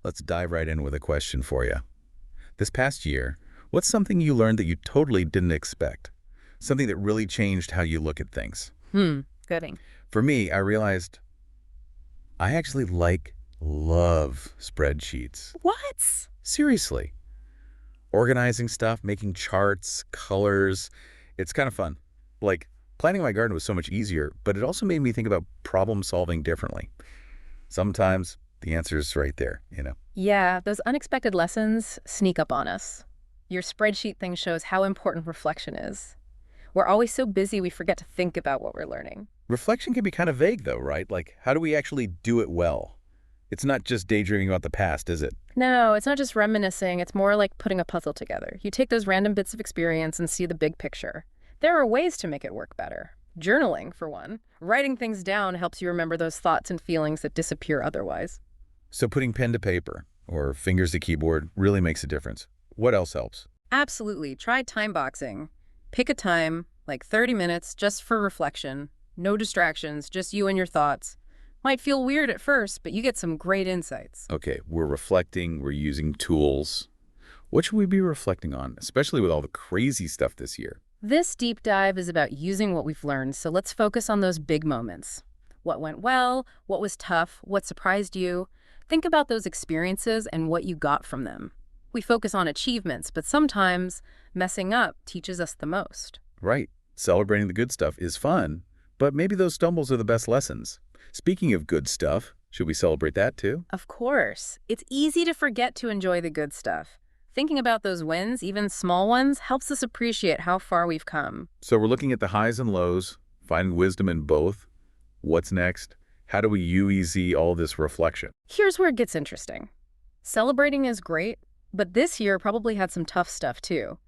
Let's dive right in with a question for you. This past year, what's something you learned that you totally didn't expect? Something that really changed how you look at things? Gooding. For me, I realized I actually love spreadsheets. What? Seriously. Organizing stuff, making charts, colors, it's kind of fun. Like, planning my garden was so much easier, but it also made me think about problem solving differently. Sometimes the answer is right there. Yeah, those unexpected lessons sneak up on us. Your spreadsheet thing shows how important reflection is. We're always so busy we forget to think about what we're learning. Reflection can be kind of vague though, right? Like, how do we actually do it well? It's not just daydreaming about the past, is it? No, it's not just reminiscing, it's more like putting a puzzle together. You take those random bits of experience and see the big picture. There are ways to make it work better. Journaling, for one. Writing things down helps you remember those thoughts and feelings that disappear otherwise. So putting pen to paper or fingers to keyboard really makes a difference. What else helps? Absolutely. Try time boxing. Pick a time, like 30 minutes, just for reflection. No distractions, just you and your thoughts. Might feel weird at first, but you get some great insights. Okay, we're reflecting, we're using tools. What should we be reflecting on, especially with all the crazy stuff this year? This deep dive is about using what we've learned, so let's focus on those big moments. What went well, what was tough, what surprised you. Think about those experiences and what you got from them. We focus on achievements, but sometimes messing up teaches us the most. Right. Celebrating the good stuff is fun, but maybe those stumbles are the best lessons. Speaking of good stuff, should we celebrate that too? Of course. It's easy to forget to enjoy the good stuff. Thinking about those wins, even small ones, helps us appreciate how far we've come. So we're looking at the highs and lows, finding wisdom in both. What's next? How do we UEZ all this reflection? Here's where it gets interesting. Celebrating is great, but this year probably had some tough stuff too.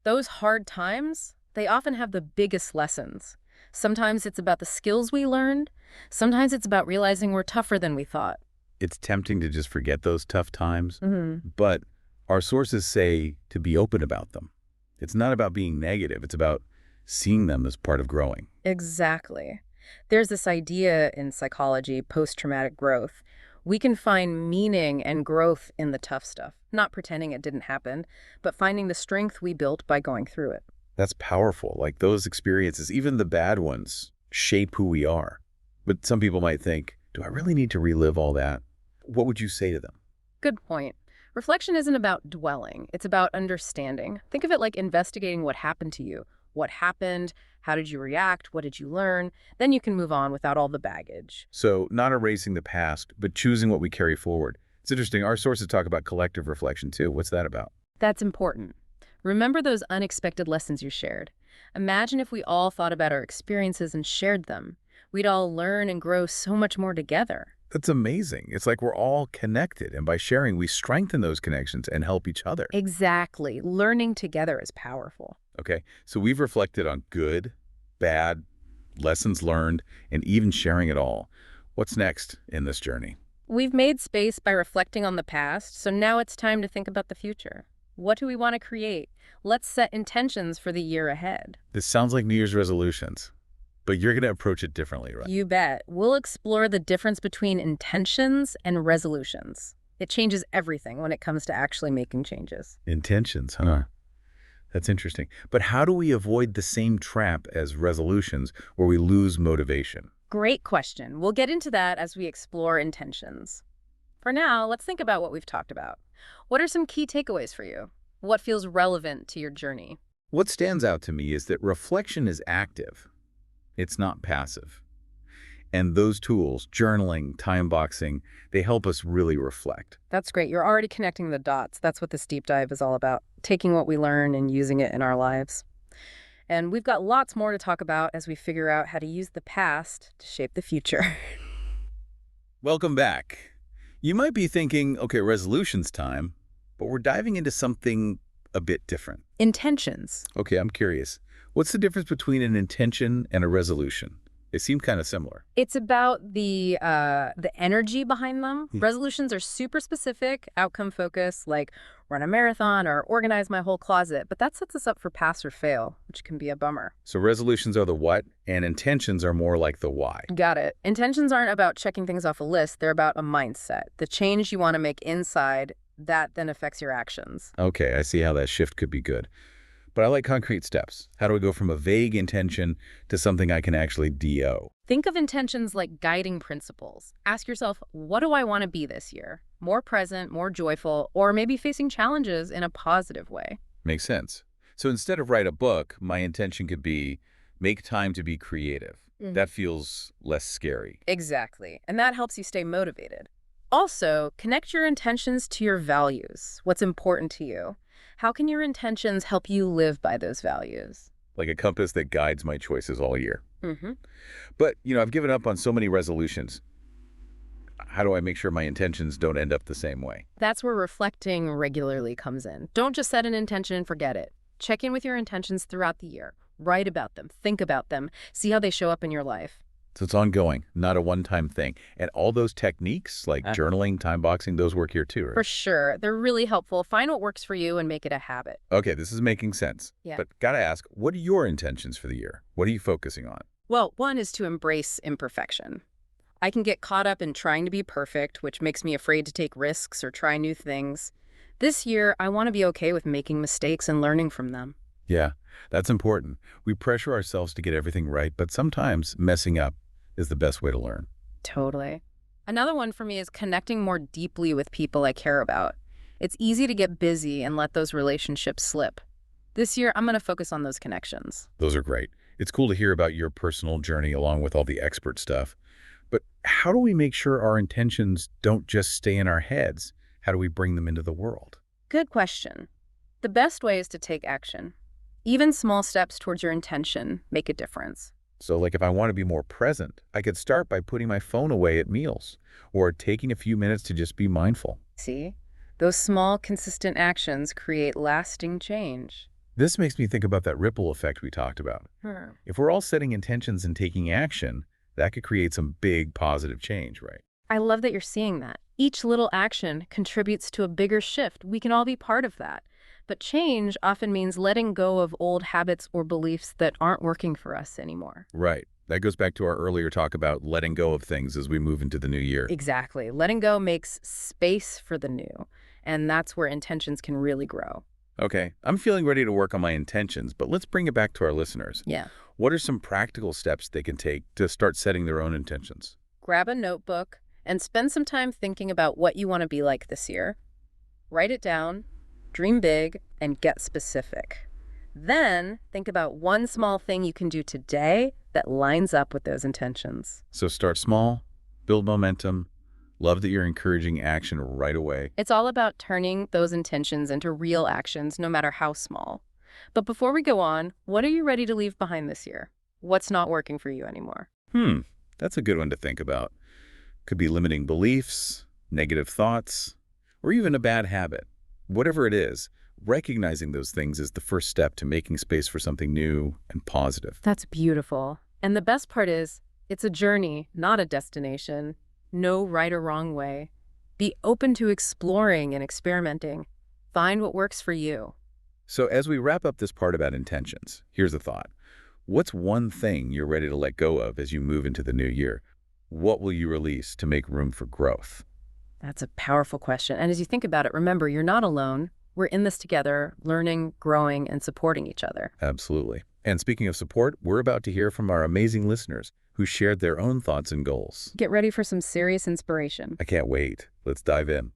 Those hard times, they often have the biggest lessons. Sometimes it's about the skills we learned. Sometimes it's about realizing we're tougher than we thought. It's tempting to just forget those tough times, but our sources say to be open about them. It's not about being negative. It's about seeing them as part of growing. Exactly. There's this idea in psychology, post-traumatic growth. We can find meaning and growth in the tough stuff, not pretending it didn't happen, but finding the strength we built by going through it. That's powerful. Like those experiences, even the bad ones, shape who we are. But some people might think, do I really need to relive all that? What would you say to them? Good point. Reflection isn't about dwelling. It's about understanding. Think of it like investigating what happened to you. What happened? How did you react? What did you learn? Then you can move on without all the baggage. So not erasing the past, but choosing what we carry forward. It's interesting. Our sources talk about collective reflection too. What's that about? That's important. Remember those unexpected lessons you shared. Imagine if we all thought about our experiences and shared them. We'd all learn and grow so much more together. That's amazing. It's like we're all connected, and by sharing, we strengthen those connections and help each other. Exactly. Learning together is powerful. Okay, so we've reflected on good, bad, lessons learned, and even sharing it all. What's next in this journey? We've made space by reflecting on the past, so now it's time to think about the future. What do we want to create? Let's set intentions for the year ahead. This sounds like New Year's resolutions, but you're going to approach it differently, right? You bet. We'll explore the difference between intentions and resolutions. It changes everything when it comes to actually making changes. Intentions, huh? That's interesting. But how do we avoid the same trap as resolutions where we lose motivation? Great question. We'll get into that as we explore intentions. For now, let's think about what we've talked about. What are some key takeaways for you? What feels relevant to your journey? What stands out to me is that reflection is active. It's not passive. And those tools, journaling, time boxing, they help us really reflect. That's great. You're already connecting the dots. That's what this deep dive is all about, taking what we learn and using it in our lives. And we've got lots more to talk about as we figure out how to use the past to shape the future. Welcome back. You might be thinking, okay, resolutions time, but we're diving into something a bit different. Intentions. Okay, I'm curious. What's the difference between an intention and a resolution? They seem kind of similar. It's about the energy behind them. Resolutions are super specific, outcome focused, like run a marathon or organize my whole closet, but that sets us up for pass or fail, which can be a bummer. So resolutions are the what, and intentions are more like the why. Got it. Intentions aren't about checking things off a list. They're about a mindset. The change you want to make inside, that then affects your actions. Okay, I see how that shift could be good. But I like concrete steps. How do I go from a vague intention to something I can actually do? Think of intentions like guiding principles. Ask yourself, what do I want to be this year? More present, more joyful, or maybe facing challenges in a positive way. Makes sense. So instead of write a book, my intention could be make time to be creative. That feels less scary. Exactly. And that helps you stay motivated. Also, connect your intentions to your values. What's important to you? How can your intentions help you live by those values? Like a compass that guides my choices all year. Mm-hmm. But, I've given up on so many resolutions. How do I make sure my intentions don't end up the same way? That's where reflecting regularly comes in. Don't just set an intention and forget it. Check in with your intentions throughout the year. Write about them. Think about them. See how they show up in your life. So it's ongoing, not a one-time thing. And all those techniques, like journaling, time boxing, those work here too, right? For sure. They're really helpful. Find what works for you and make it a habit. Okay, this is making sense. Yeah. But gotta ask, what are your intentions for the year? What are you focusing on? Well, one is to embrace imperfection. I can get caught up in trying to be perfect, which makes me afraid to take risks or try new things. This year, I want to be okay with making mistakes and learning from them. Yeah, that's important. We pressure ourselves to get everything right, but sometimes messing up is the best way to learn. Totally. Another one for me is connecting more deeply with people I care about. It's easy to get busy and let those relationships slip. This year, I'm going to focus on those connections. Those are great. It's cool to hear about your personal journey along with all the expert stuff. But how do we make sure our intentions don't just stay in our heads? How do we bring them into the world? Good question. The best way is to take action. Even small steps towards your intention make a difference. So like if I want to be more present, I could start by putting my phone away at meals or taking a few minutes to just be mindful. See? Those small, consistent actions create lasting change. This makes me think about that ripple effect we talked about. If we're all setting intentions and taking action, that could create some big positive change, right? I love that you're seeing that. Each little action contributes to a bigger shift. We can all be part of that. But change often means letting go of old habits or beliefs that aren't working for us anymore. Right. That goes back to our earlier talk about letting go of things as we move into the new year. Exactly. Letting go makes space for the new, and that's where intentions can really grow. Okay, I'm feeling ready to work on my intentions, but let's bring it back to our listeners. Yeah. What are some practical steps they can take to start setting their own intentions? Grab a notebook and spend some time thinking about what you want to be like this year. Write it down, dream big, and get specific. Then think about one small thing you can do today that lines up with those intentions. So start small, build momentum. Love that you're encouraging action right away. It's all about turning those intentions into real actions, no matter how small. But before we go on, what are you ready to leave behind this year? What's not working for you anymore? That's a good one to think about. Could be limiting beliefs, negative thoughts, or even a bad habit. Whatever it is, recognizing those things is the first step to making space for something new and positive. That's beautiful. And the best part is, it's a journey, not a destination. No right or wrong way. Be open to exploring and experimenting. Find what works for you. So as we wrap up this part about intentions, here's a thought. What's one thing you're ready to let go of as you move into the new year? What will you release to make room for growth? That's a powerful question. And as you think about it, remember, you're not alone. We're in this together, learning, growing, and supporting each other. Absolutely. And speaking of support, we're about to hear from our amazing listeners who shared their own thoughts and goals. Get ready for some serious inspiration. I can't wait. Let's dive in.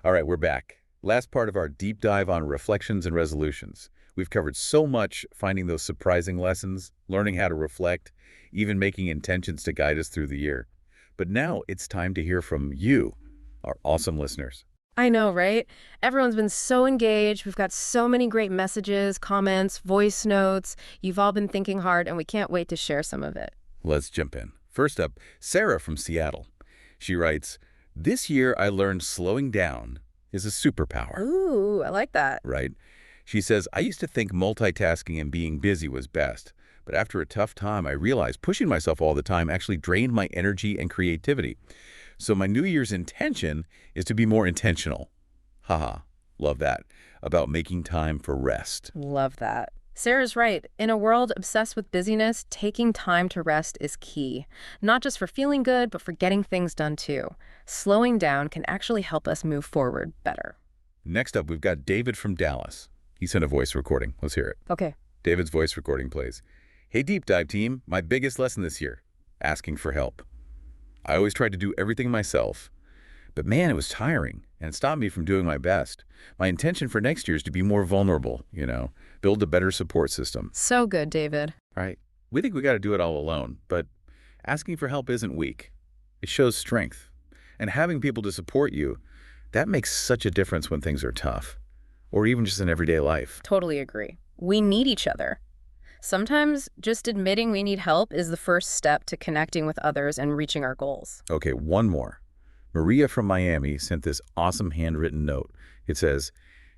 All right, we're back. Last part of our deep dive on reflections and resolutions. We've covered so much, finding those surprising lessons, learning how to reflect, even making intentions to guide us through the year. But now it's time to hear from you, our awesome listeners. I know, right? Everyone's been so engaged. We've got so many great messages, comments, voice notes. You've all been thinking hard, and we can't wait to share some of it. Let's jump in. First up, Sarah from Seattle. She writes, "This year I learned slowing down is a superpower." Ooh, I like that. Right? She says, "I used to think multitasking and being busy was best, But after a tough time, I realized pushing myself all the time actually drained my energy and creativity. So my New Year's intention is to be more intentional. Haha, love that. About making time for rest. Love that. Sarah's right. In a world obsessed with busyness, taking time to rest is key. Not just for feeling good, but for getting things done too. Slowing down can actually help us move forward better. Next up, we've got David from Dallas. He sent a voice recording. Let's hear it. Okay. David's voice recording plays. Hey, Deep Dive team, my biggest lesson this year, asking for help. I always tried to do everything myself, but man, it was tiring and it stopped me from doing my best. My intention for next year is to be more vulnerable, build a better support system. So good, David. Right? We think we got to do it all alone, but asking for help isn't weak. It shows strength. And having people to support you, that makes such a difference when things are tough, or even just in everyday life. Totally agree. We need each other. Sometimes just admitting we need help is the first step to connecting with others and reaching our goals. Okay, one more. Maria from Miami sent this awesome handwritten note. It says,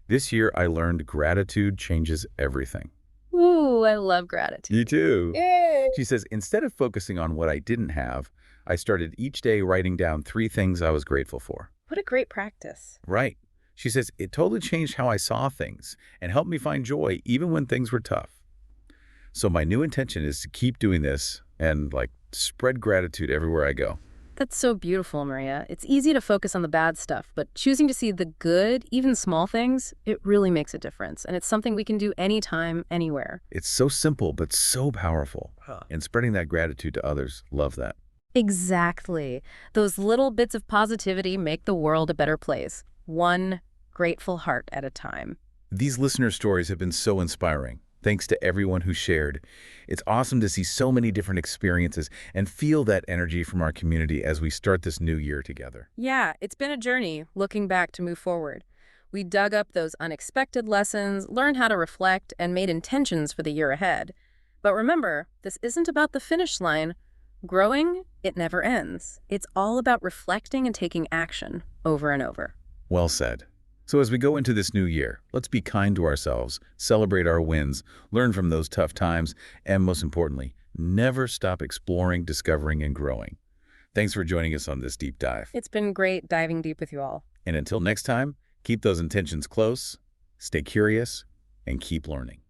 "This year I learned gratitude changes everything." Ooh, I love gratitude. You too. Yay! She says, instead of focusing on what I didn't have, I started each day writing down 3 things I was grateful for. What a great practice. Right. She says, it totally changed how I saw things and helped me find joy even when things were tough. So my new intention is to keep doing this and spread gratitude everywhere I go. That's so beautiful, Maria. It's easy to focus on the bad stuff, but choosing to see the good, even small things, it really makes a difference. And it's something we can do anytime, anywhere. It's so simple, but so powerful. And spreading that gratitude to others, love that. Exactly. Those little bits of positivity make the world a better place, one grateful heart at a time. These listener stories have been so inspiring. Thanks to everyone who shared. It's awesome to see so many different experiences and feel that energy from our community as we start this new year together. Yeah, it's been a journey looking back to move forward. We dug up those unexpected lessons, learned how to reflect, and made intentions for the year ahead. But remember, this isn't about the finish line. Growing, it never ends. It's all about reflecting and taking action over and over. Well said. So as we go into this new year, let's be kind to ourselves, celebrate our wins, learn from those tough times, and most importantly, never stop exploring, discovering, and growing. Thanks for joining us on this deep dive. It's been great diving deep with you all. And until next time, keep those intentions close, stay curious, and keep learning.